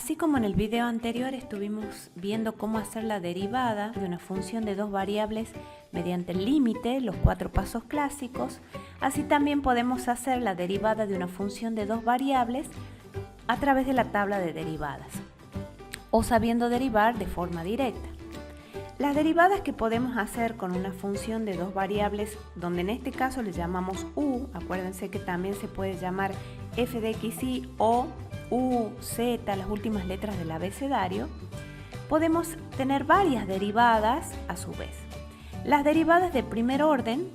Así como en el video anterior estuvimos viendo cómo hacer la derivada de una función de dos variables mediante el límite, los 4 pasos clásicos, así también podemos hacer la derivada de una función de dos variables a través de la tabla de derivadas o sabiendo derivar de forma directa. Las derivadas que podemos hacer con una función de dos variables, donde en este caso le llamamos u, acuérdense que también se puede llamar f de x, y o u, z, las últimas letras del abecedario, podemos tener varias derivadas a su vez. Las derivadas de primer orden,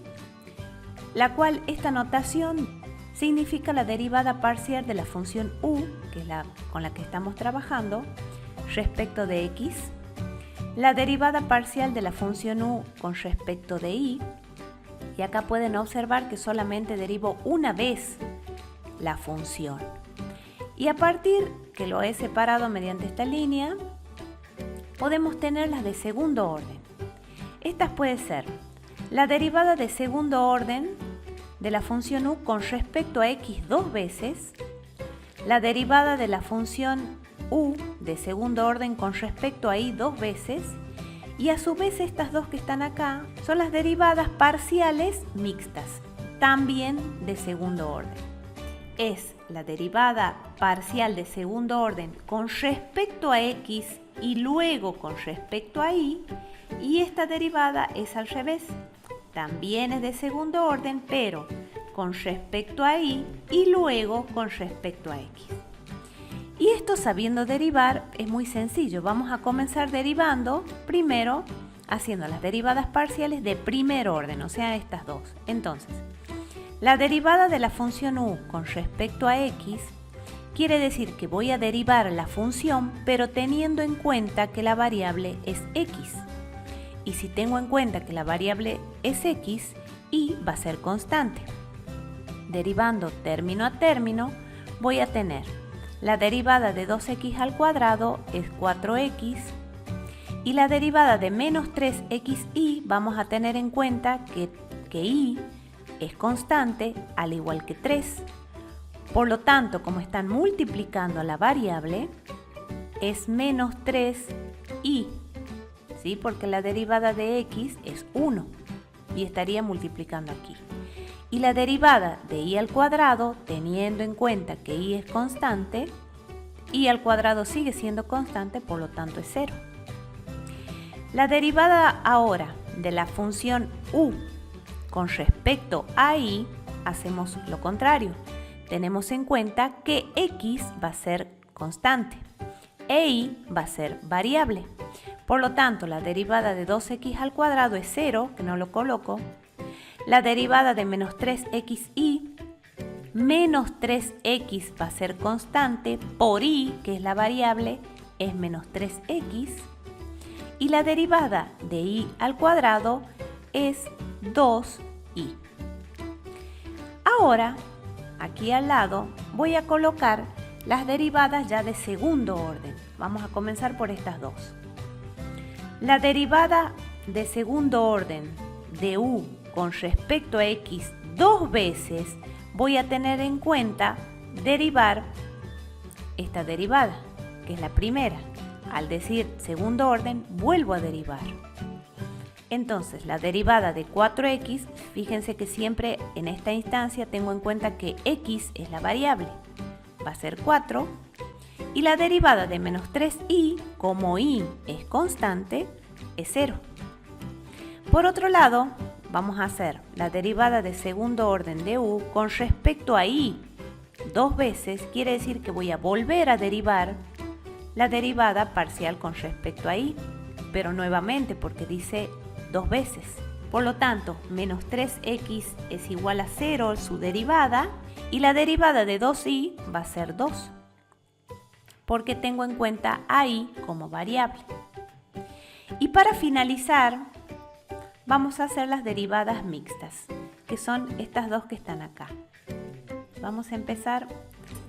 la cual esta notación significa la derivada parcial de la función u, que es la con la que estamos trabajando, respecto de x, la derivada parcial de la función u con respecto de y acá pueden observar que solamente derivo una vez la función. Y a partir que lo he separado mediante esta línea, podemos tener las de segundo orden. Estas pueden ser la derivada de segundo orden de la función u con respecto a x dos veces, la derivada de la función u de segundo orden con respecto a y dos veces, y a su vez estas dos que están acá son las derivadas parciales mixtas, también de segundo orden. Es la derivada parcial de segundo orden con respecto a x y luego con respecto a y esta derivada es al revés. También es de segundo orden, pero con respecto a y luego con respecto a x. Y esto sabiendo derivar es muy sencillo. Vamos a comenzar derivando primero haciendo las derivadas parciales de primer orden, o sea, estas dos. Entonces, la derivada de la función u con respecto a x quiere decir que voy a derivar la función, pero teniendo en cuenta que la variable es x. Y si tengo en cuenta que la variable es x, y va a ser constante. Derivando término a término, voy a tener la derivada de 2x al cuadrado es 4x, y la derivada de menos 3xy vamos a tener en cuenta que y es constante, al igual que 3. Por lo tanto, como están multiplicando a la variable, es menos 3y, ¿sí? Porque la derivada de x es 1 y estaría multiplicando aquí. Y la derivada de y al cuadrado, teniendo en cuenta que y es constante, y al cuadrado sigue siendo constante, por lo tanto es 0. La derivada ahora de la función u con respecto a y, hacemos lo contrario. Tenemos en cuenta que x va a ser constante e y va a ser variable. Por lo tanto, la derivada de 2x al cuadrado es 0, que no lo coloco. La derivada de menos 3xy, menos 3x va a ser constante, por y, que es la variable, es menos 3x. Y la derivada de y al cuadrado es 2y. Ahora, aquí al lado, voy a colocar las derivadas ya de segundo orden. Vamos a comenzar por estas dos. La derivada de segundo orden de u con respecto a x dos veces, voy a tener en cuenta derivar esta derivada, que es la primera. Al decir segundo orden, vuelvo a derivar. Entonces, la derivada de 4x, fíjense que siempre en esta instancia tengo en cuenta que x es la variable, va a ser 4. Y la derivada de menos 3y, como y es constante, es 0. Por otro lado, vamos a hacer la derivada de segundo orden de u con respecto a y dos veces, quiere decir que voy a volver a derivar la derivada parcial con respecto a y, pero nuevamente porque dice dos veces. Por lo tanto, menos 3x es igual a 0 su derivada, y la derivada de 2y va a ser 2, porque tengo en cuenta a y como variable. Y para finalizar, vamos a hacer las derivadas mixtas, que son estas dos que están acá. Vamos a empezar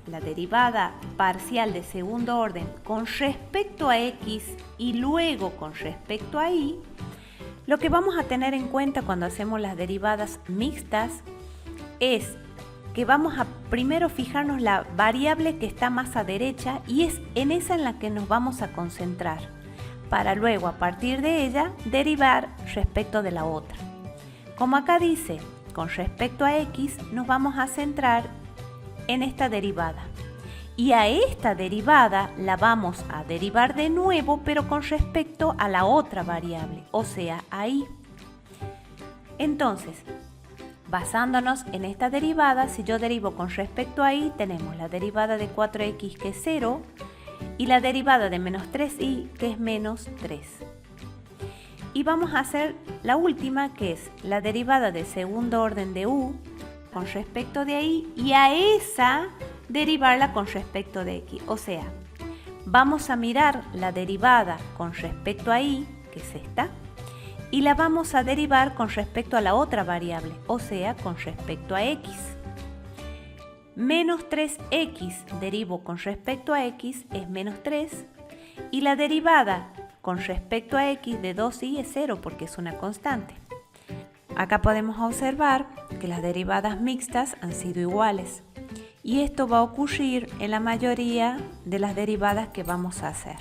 la derivada parcial de segundo orden con respecto a x y luego con respecto a y. Lo que vamos a tener en cuenta cuando hacemos las derivadas mixtas es que vamos a primero fijarnos la variable que está más a derecha y es en esa en la que nos vamos a concentrar, para luego a partir de ella derivar respecto de la otra. Como acá dice, con respecto a x nos vamos a centrar en esta derivada. Y a esta derivada la vamos a derivar de nuevo, pero con respecto a la otra variable, o sea, a y. Entonces, basándonos en esta derivada, si yo derivo con respecto a y, tenemos la derivada de 4x que es 0 y la derivada de menos 3y que es menos 3. Y vamos a hacer la última, que es la derivada de segundo orden de u con respecto de y, y a esa derivarla con respecto de x. O sea, vamos a mirar la derivada con respecto a y, que es esta, y la vamos a derivar con respecto a la otra variable, o sea, con respecto a x. Menos 3x derivo con respecto a x es menos 3, y la derivada con respecto a x de 2y es 0 porque es una constante. Acá podemos observar que las derivadas mixtas han sido iguales. Y esto va a ocurrir en la mayoría de las derivadas que vamos a hacer.